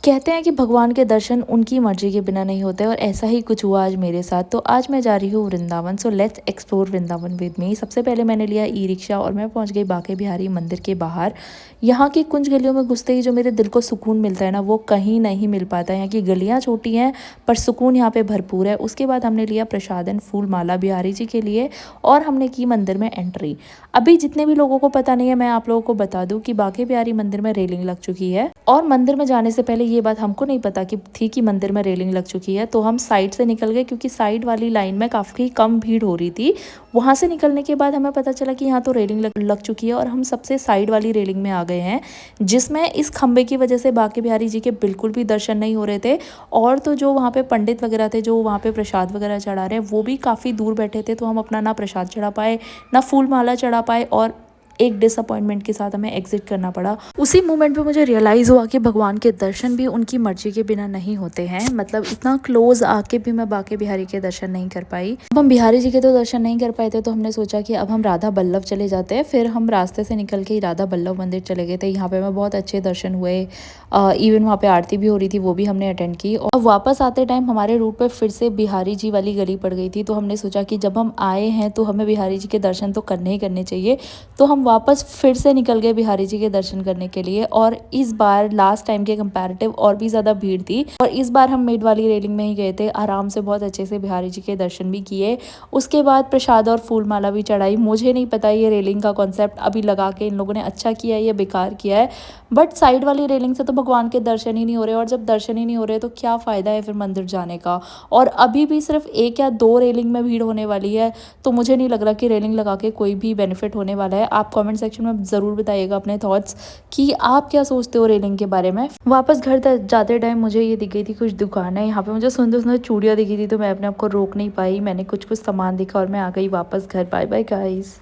कहते हैं कि भगवान के दर्शन उनकी मर्जी के बिना नहीं होते और ऐसा ही कुछ हुआ आज मेरे साथ। तो आज मैं जा रही हूँ Vrindavan. So let's explore Vrindavan with me. सबसे पहले मैंने लिया ई रिक्शा और मैं पहुँच गई बांके बिहारी मंदिर के बाहर। यहाँ की कुंज गलियों में घुसते ही जो मेरे दिल को सुकून मिलता है ना, वो कहीं नहीं मिल पाता। यहाँ की गलियाँ छोटी हैं पर सुकून यहाँ पे भरपूर है। उसके बाद हमने लिया प्रसादन फूल माला बिहारी जी के लिए और हमने की मंदिर में एंट्री। अभी जितने भी लोगों को पता नहीं है, मैं आप लोगों को बता दूं कि बांके बिहारी मंदिर में रेलिंग लग चुकी है और मंदिर में जाने से पहले ये बात हमको नहीं पता कि थी कि मंदिर में रेलिंग लग चुकी है। तो हम साइड से निकल गए क्योंकि साइड वाली लाइन में काफ़ी कम भीड़ हो रही थी। वहां से निकलने के बाद हमें पता चला कि यहाँ तो रेलिंग लग चुकी है और हम सबसे साइड वाली रेलिंग में आ गए हैं, जिसमें इस खंबे की वजह से बांके बिहारी जी के बिल्कुल भी दर्शन नहीं हो रहे थे। और तो जो वहाँ पे पंडित वगैरह थे जो वहाँ पे प्रसाद वगैरह चढ़ा रहे हैं, वो भी काफ़ी दूर बैठे थे। तो हम अपना ना प्रसाद चढ़ा पाए ना फूल माला चढ़ा पाए और एक डिसअपॉइंटमेंट के साथ हमें एग्जिट करना पड़ा। उसी मोमेंट पे मुझे रियलाइज़ हुआ कि भगवान के दर्शन भी उनकी मर्जी के बिना नहीं होते हैं। मतलब इतना क्लोज आके भी मैं बांके बिहारी के दर्शन नहीं कर पाई। अब हम बिहारी जी के तो दर्शन नहीं कर पाए थे, तो हमने सोचा कि अब हम राधा बल्लभ चले जाते हैं। फिर हम रास्ते से निकल के ही राधा बल्लभ मंदिर चले गए थे। यहाँ पे हमें बहुत अच्छे दर्शन हुए। इवन वहाँ पे आरती भी हो रही थी, वो भी हमने अटेंड की। और वापस आते टाइम हमारे रूट पे फिर से बिहारी जी वाली गली पड़ गई थी। तो हमने सोचा कि जब हम आए हैं तो हमें बिहारी जी के दर्शन तो करने ही करने चाहिए। तो हम वापस फिर से निकल गए बिहारी जी के दर्शन करने के लिए। और इस बार लास्ट टाइम के कंपैरेटिव और भी ज़्यादा भीड़ थी और इस बार हम मिड वाली रेलिंग में ही गए थे। आराम से बहुत अच्छे से बिहारी जी के दर्शन भी किए। उसके बाद प्रसाद और फूल माला भी चढ़ाई। मुझे नहीं पता ये रेलिंग का कॉन्सेप्ट अभी लगा के इन लोगों ने अच्छा किया है या बेकार किया है, बट साइड वाली रेलिंग से तो भगवान के दर्शन ही नहीं हो रहे और जब दर्शन ही नहीं हो रहे तो क्या फ़ायदा है फिर मंदिर जाने का। और अभी भी सिर्फ एक या दो रेलिंग में भीड़ होने वाली है। तो मुझे नहीं लग रहा कि रेलिंग लगा के कोई भी बेनिफिट होने वाला है। आप कमेंट सेक्शन में ज़रूर बताइएगा अपने थॉट्स कि आप क्या सोचते हो रेलिंग के बारे में। वापस घर जाते टाइम मुझे ये दिख गई थी कुछ दुकानें। यहाँ पे मुझे सुंदर सुंदर चूड़ियाँ दिखी थी, तो मैं अपने आप को रोक नहीं पाई। मैंने कुछ कुछ सामान दिखा और मैं आ गई वापस घर। Bye bye guys.